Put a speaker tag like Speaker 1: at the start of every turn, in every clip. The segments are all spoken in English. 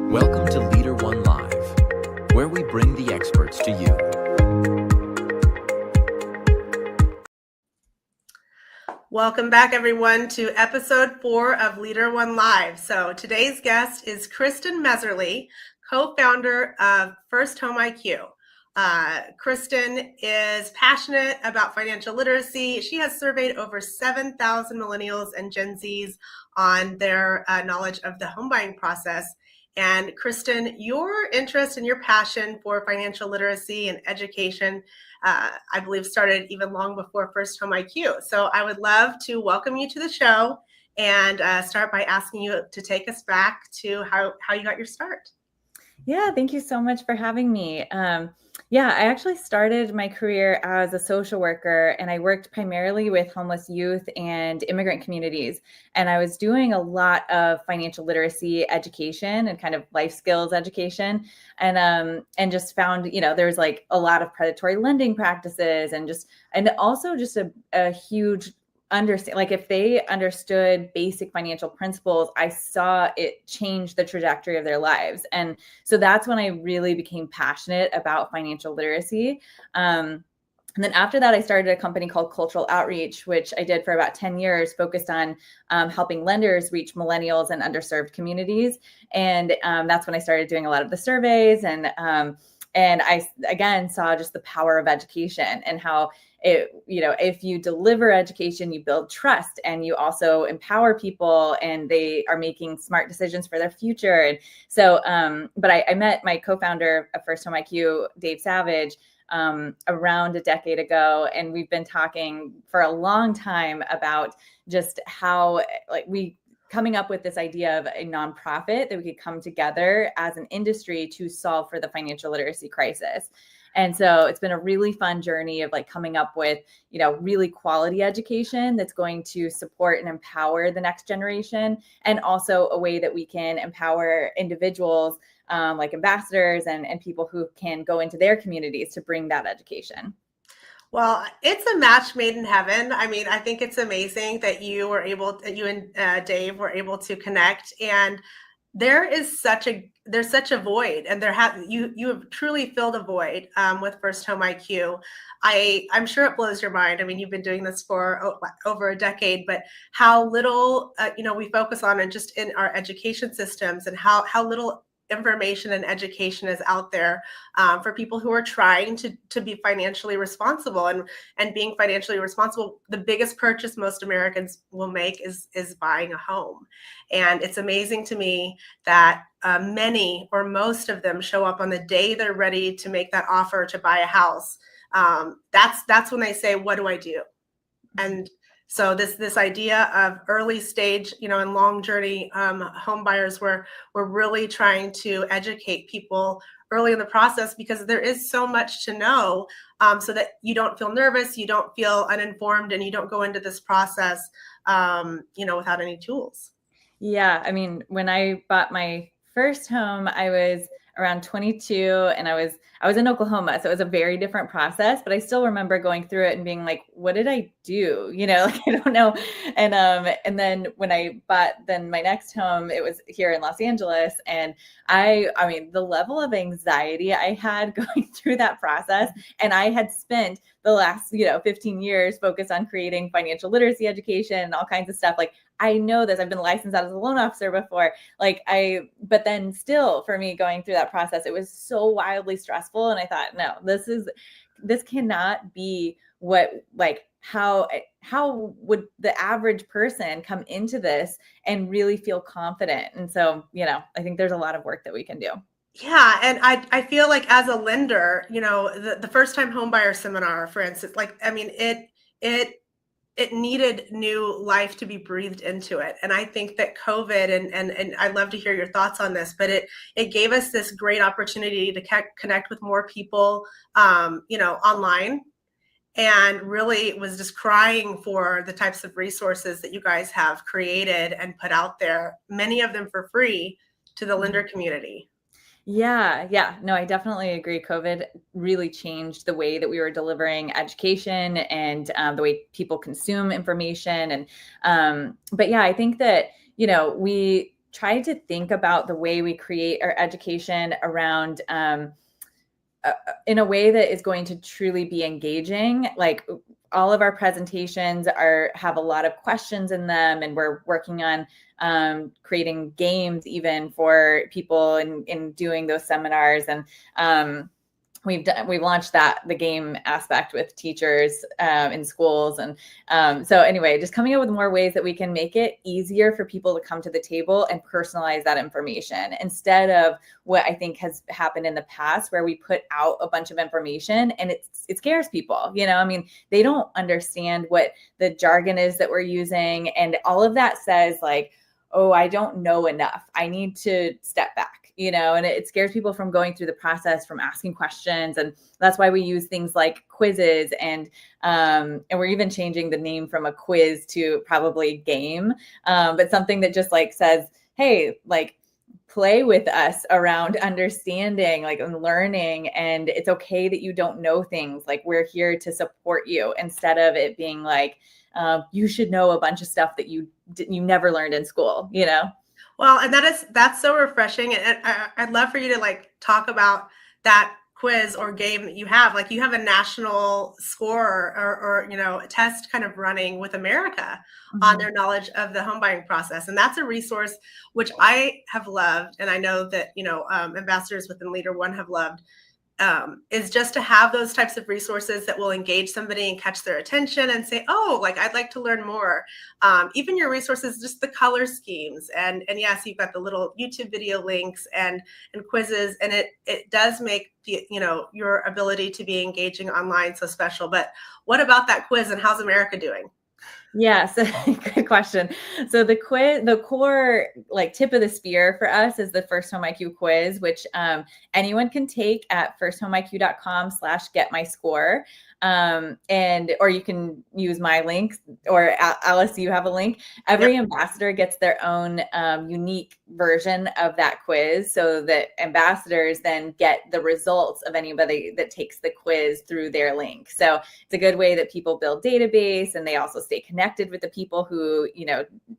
Speaker 1: Welcome to LeaderOne Live, where we bring the experts to you.
Speaker 2: Welcome back, everyone, to episode 4 of LeaderOne Live. So today's guest is Kristin Messerli, co-founder of FirstHomeIQ. Kristin is passionate about financial literacy. She has surveyed over 7,000 millennials and Gen Zs on their knowledge of the home buying process. And Kristin, your interest and your passion for financial literacy and education, I believe, started even long before FirstHomeIQ. So I would love to welcome you to the show and start by asking you to take us back to how you got your start.
Speaker 3: Yeah, thank you so much for having me. I actually started my career as a social worker, and I worked primarily with homeless youth and immigrant communities. And I was doing a lot of financial literacy education and kind of life skills education, and just found, there was like a lot of predatory lending practices, and also just a huge understand, like if they understood basic financial principles, I saw it change the trajectory of their lives. And so that's when I really became passionate about financial literacy. And then after that, I started a company called Cultural Outreach, which I did for about 10 years, focused on helping lenders reach millennials and underserved communities. And that's when I started doing a lot of the surveys. And I, again, saw just the power of education and how if you deliver education, you build trust and you also empower people and they are making smart decisions for their future. And so, but I met my co-founder of FirstHomeIQ, Dave Savage, around a decade ago. And we've been talking for a long time about just how we coming up with this idea of a nonprofit that we could come together as an industry to solve for the financial literacy crisis. And so it's been a really fun journey of coming up with, really quality education that's going to support and empower the next generation, and also a way that we can empower individuals like ambassadors and people who can go into their communities to bring that education.
Speaker 2: Well, it's a match made in heaven. I mean, I think it's amazing that you and Dave were able to connect, and there's such a void, and you have truly filled a void with FirstHomeIQ. I'm sure it blows your mind. I mean, you've been doing this for over a decade, but how little we focus on, and just in our education systems, and how little information and education is out there for people who are trying to be financially responsible. And being financially responsible, the biggest purchase most Americans will make is buying a home. And it's amazing to me that many or most of them show up on the day they're ready to make that offer to buy a house. That's when they say, "What do I do?" And so this idea of early stage, and long journey home buyers, we're really trying to educate people early in the process, because there is so much to know, so that you don't feel nervous, you don't feel uninformed, and you don't go into this process, without any tools.
Speaker 3: Yeah, I mean, when I bought my first home, I was around 22, and I was in Oklahoma. So it was a very different process, but I still remember going through it and being like, what did I do? I don't know. And then when I bought my next home, it was here in Los Angeles. And I mean, the level of anxiety I had going through that process, and I had spent the last, 15 years focused on creating financial literacy education and all kinds of stuff. I know this, I've been licensed out as a loan officer before, but then still for me going through that process, it was so wildly stressful. And I thought, no, this cannot be how would the average person come into this and really feel confident? And so, I think there's a lot of work that we can do.
Speaker 2: Yeah. And I feel like as a lender, the first time home buyer seminar, for instance, it needed new life to be breathed into it. And I think that COVID, and I'd love to hear your thoughts on this, but it gave us this great opportunity to connect with more people, online, and really was just crying for the types of resources that you guys have created and put out there, many of them for free, to the lender community.
Speaker 3: Yeah. No, I definitely agree. COVID really changed the way that we were delivering education and the way people consume information. And but yeah, I think that, we tried to think about the way we create our education around in a way that is going to truly be engaging. Like all of our presentations have a lot of questions in them, and we're working on creating games even for people in doing those seminars. And we've launched the game aspect with teachers in schools. And so anyway, just coming up with more ways that we can make it easier for people to come to the table and personalize that information, instead of what I think has happened in the past, where we put out a bunch of information and it scares people. I mean, they don't understand what the jargon is that we're using. And all of that says like, oh, I don't know enough. I need to step back. And it scares people from going through the process, from asking questions. And that's why we use things like quizzes, and we're even changing the name from a quiz to probably game, but something that just like says, hey, like play with us around understanding, like, and learning. And it's okay that you don't know things. Like, we're here to support you, instead of it being like, you should know a bunch of stuff that you never learned in school,
Speaker 2: Well, and that's so refreshing. And I'd love for you to like talk about that quiz or game that you have. Like, you have a national score or a test kind of running with America on their knowledge of the home buying process. And that's a resource which I have loved. And I know that, ambassadors within LeaderOne have loved, is just to have those types of resources that will engage somebody and catch their attention and say, oh, like, I'd like to learn more. Even your resources, just the color schemes. And yes, you've got the little YouTube video links and quizzes, and it does make your ability to be engaging online so special. But what about that quiz, and how's America doing?
Speaker 3: Yeah, so good question. So the core like tip of the spear for us is the First Home IQ quiz, which anyone can take at firsthomeiq.com/getmyscore. Or you can use my link, or Alice, you have a link. Every ambassador gets their own unique version of that quiz, so that ambassadors then get the results of anybody that takes the quiz through their link. So it's a good way that people build database, and they also stay connected with the people who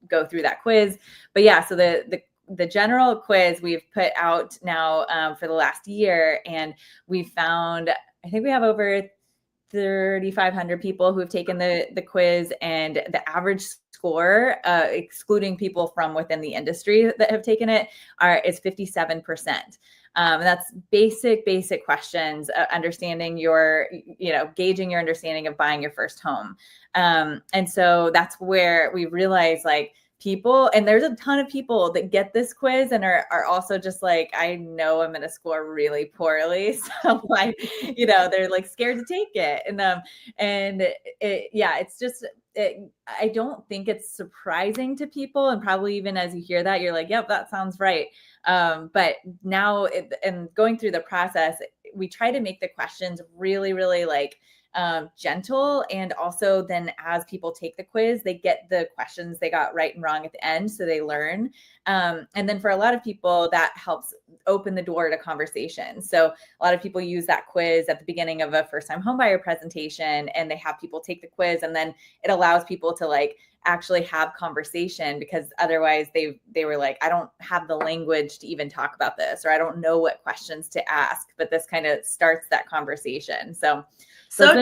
Speaker 3: go through that quiz. But yeah, so the general quiz we've put out now for the last year, and we found, I think we have over 3,500 people who have taken the quiz, and the average score, excluding people from within the industry that have taken it, is 57%. And that's basic questions, understanding gauging your understanding of buying your first home. And so that's where we realize, like, people, and there's a ton of people that get this quiz and are also just like, I know I'm going to score really poorly. So like, they're like scared to take it. It's just, I don't think it's surprising to people. And probably even as you hear that, you're like, yep, that sounds right. But now and going through the process, we try to make the questions really, really like gentle. And also then as people take the quiz, they get the questions they got right and wrong at the end, so they learn. And then for a lot of people, that helps open the door to conversation. So a lot of people use that quiz at the beginning of a first-time homebuyer presentation, and they have people take the quiz, and then it allows people to like actually have conversation, because otherwise they were like, I don't have the language to even talk about this, or I don't know what questions to ask. But this kind of starts that conversation. So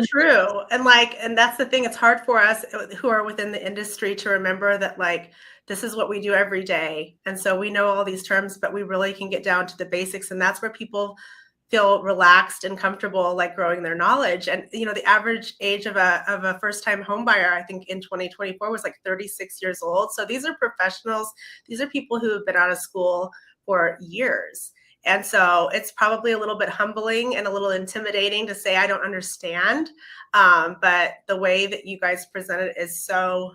Speaker 2: true. And that's the thing. It's hard for us who are within the industry to remember that, like, this is what we do every day. And so we know all these terms, but we really can get down to the basics. And that's where people feel relaxed and comfortable, like growing their knowledge. And, the average age of a first-time home buyer, I think in 2024 was like 36 years old. So these are professionals. These are people who have been out of school for years. And so it's probably a little bit humbling and a little intimidating to say, I don't understand. But the way that you guys present it is so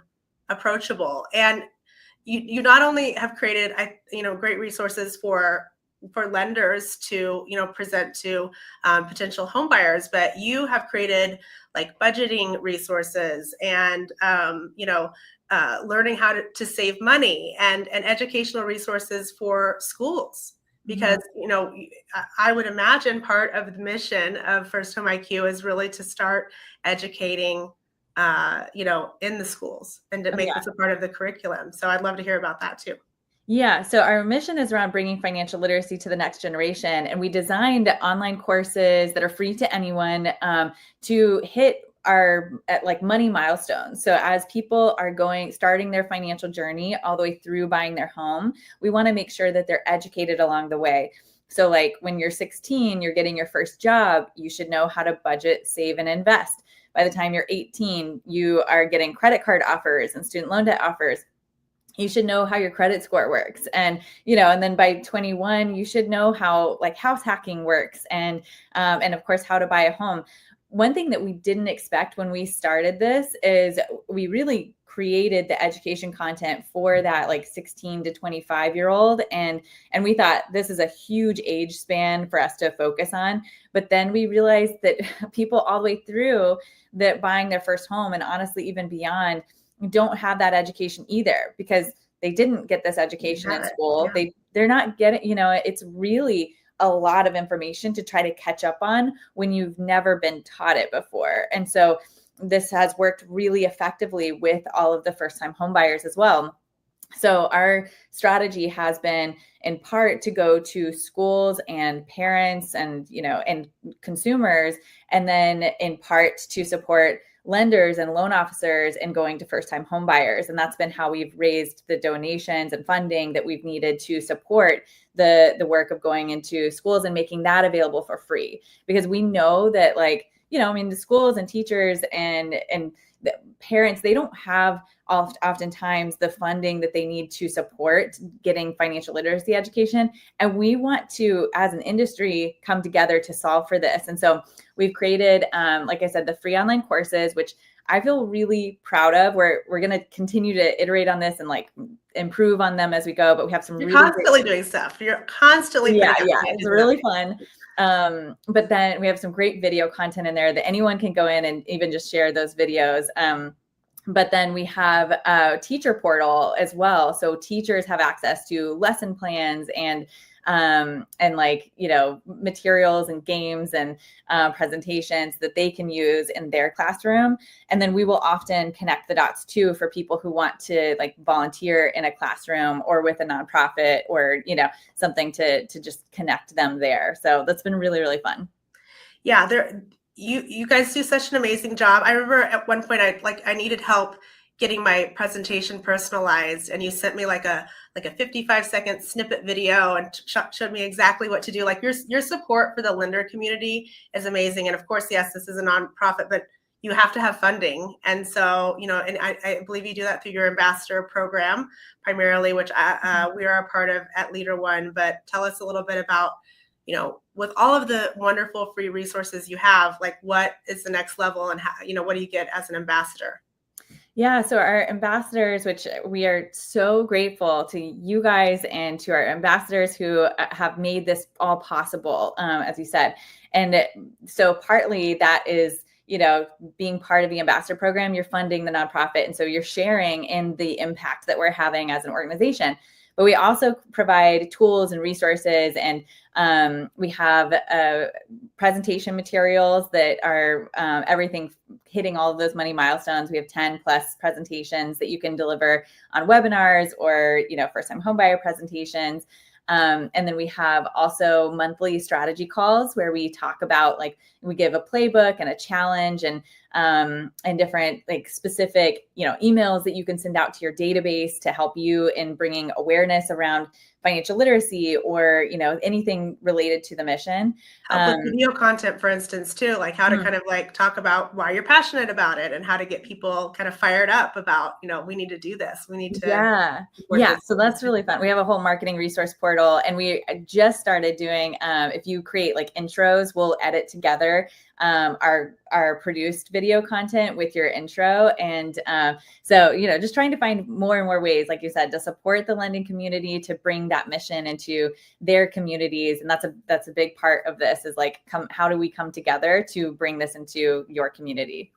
Speaker 2: approachable. And you not only have created, great resources for lenders to, present to potential home buyers, but you have created like budgeting resources and, learning how to save money and educational resources for schools. Because, I would imagine part of the mission of First Home IQ is really to start educating, in the schools and to make this a part of the curriculum. So I'd love to hear about that too.
Speaker 3: Yeah, so our mission is around bringing financial literacy to the next generation, and we designed online courses that are free to anyone to hit our like money milestones. So as people are starting their financial journey all the way through buying their home, we want to make sure that they're educated along the way. So like when you're 16, you're getting your first job, you should know how to budget, save, and invest. By the time you're 18, you are getting credit card offers and student loan debt offers. You should know how your credit score works. And, and then by 21, you should know how like house hacking works and of course, how to buy a home. One thing that we didn't expect when we started this is we really created the education content for that like 16 to 25-year-old. And we thought this is a huge age span for us to focus on. But then we realized that people all the way through that buying their first home and honestly, even beyond, don't have that education either because they didn't get this education in school.
Speaker 2: Yeah.
Speaker 3: They're not getting, it's really a lot of information to try to catch up on when you've never been taught it before. And so this has worked really effectively with all of the first-time home buyers as well. So our strategy has been in part to go to schools and parents and, and consumers, and then in part to support lenders and loan officers in going to first-time home buyers. And that's been how we've raised the donations and funding that we've needed to support the work of going into schools and making that available for free. Because we know that the schools and teachers and the parents, they don't have oftentimes the funding that they need to support getting financial literacy education. And we want to, as an industry, come together to solve for this. And so we've created, like I said, the free online courses, which I feel really proud of. We're going to continue to iterate on this and like improve on them as we go. But we have some
Speaker 2: You're constantly doing stuff. You're constantly
Speaker 3: it's really fun. But then we have some great video content in there that anyone can go in and even just share those videos. But then we have a teacher portal as well. So teachers have access to lesson plans and materials and games and presentations that they can use in their classroom. And then we will often connect the dots too for people who want to like volunteer in a classroom or with a nonprofit or, something to just connect them there. So that's been really, really fun.
Speaker 2: Yeah, you guys do such an amazing job. I remember at one point I needed help getting my presentation personalized, and you sent me like a 55-second snippet video and showed me exactly what to do. Like your support for the lender community is amazing. And of course, yes, this is a nonprofit, but you have to have funding. And so, and I believe you do that through your ambassador program primarily, which we are a part of at LeaderOne. But tell us a little bit about, with all of the wonderful free resources you have, like what is the next level and how, what do you get as an ambassador?
Speaker 3: Yeah, so our ambassadors, which we are so grateful to you guys and to our ambassadors who have made this all possible, as you said. And so partly that is, being part of the ambassador program, you're funding the nonprofit. And so you're sharing in the impact that we're having as an organization. But we also provide tools and resources, and we have presentation materials that are everything hitting all of those money milestones. We have 10 plus presentations that you can deliver on webinars or, first-time homebuyer presentations. And then we have also monthly strategy calls where we talk about, we give a playbook and a challenge and different specific, emails that you can send out to your database to help you in bringing awareness around financial literacy or, anything related to the mission.
Speaker 2: With video content, for instance, too, like how to kind of talk about why you're passionate about it and how to get people kind of fired up about, we need to do this. We need to.
Speaker 3: Yeah. So that's really fun. We have a whole marketing resource portal, and we just started doing, if you create intros, we'll edit together our produced video content with your intro. And so, just trying to find more and more ways, like you said, to support the lending community, to bring that mission into their communities. And that's a big part of this is how do we come together to bring this into your community?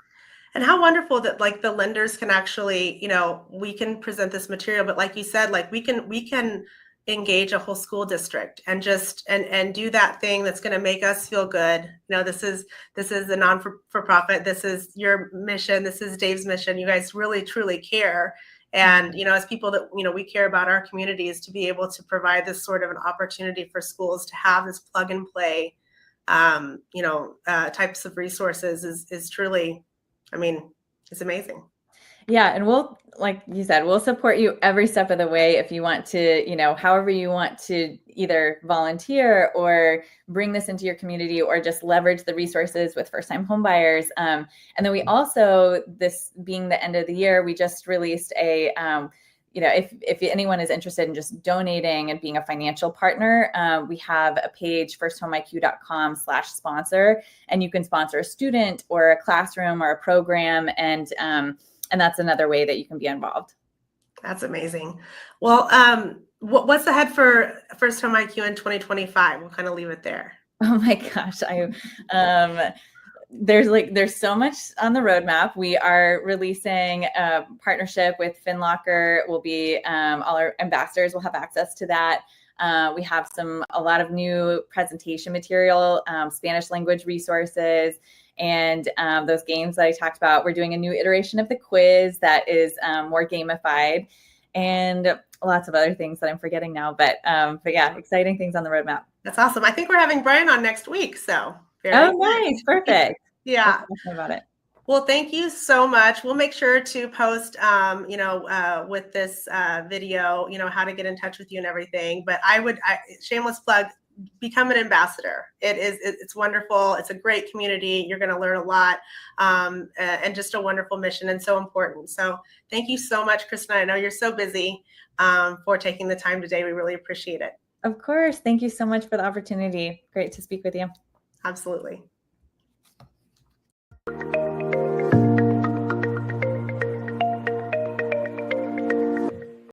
Speaker 2: And how wonderful that the lenders can actually, we can present this material, but like you said, we can engage a whole school district and just and do that thing that's going to make us feel good. This is a non-for-profit. This is your mission. This is Dave's mission. You guys really truly care. And, as people that, we care about our communities, to be able to provide this sort of an opportunity for schools to have this plug and play, types of resources is truly, it's amazing.
Speaker 3: Yeah. And we'll, like you said, we'll support you every step of the way if you want to, however you want to either volunteer or bring this into your community or just leverage the resources with first-time homebuyers. And then we also, this being the end of the year, we just released a, if anyone is interested in just donating and being a financial partner, we have a page, FirstHomeIQ.com/sponsor, and you can sponsor a student or a classroom or a program. And that's another way that you can be involved.
Speaker 2: That's amazing. Well, what's ahead for First Home IQ in 2025? We'll kind of leave it there.
Speaker 3: Oh my gosh. There's so much on the roadmap. We are releasing a partnership with FinLocker. We'll be, all our ambassadors will have access to that. We have a lot of new presentation material, Spanish language resources, and those games that I talked about. We're doing a new iteration of the quiz that is more gamified, and lots of other things that I'm forgetting now. But yeah, exciting things on the roadmap.
Speaker 2: That's awesome. I think we're having Brian on next week. So
Speaker 3: nice. Perfect.
Speaker 2: Yeah.
Speaker 3: About it.
Speaker 2: Well, thank you so much. We'll make sure to post, with this video, how to get in touch with you and everything. But shameless plug, become an ambassador. It's wonderful. It's a great community. You're going to learn a lot, and just a wonderful mission, and so important. So thank you so much, Kristin. I know you're so busy, for taking the time today. We really appreciate it.
Speaker 3: Of course. Thank you so much for the opportunity. Great to speak with you.
Speaker 2: Absolutely.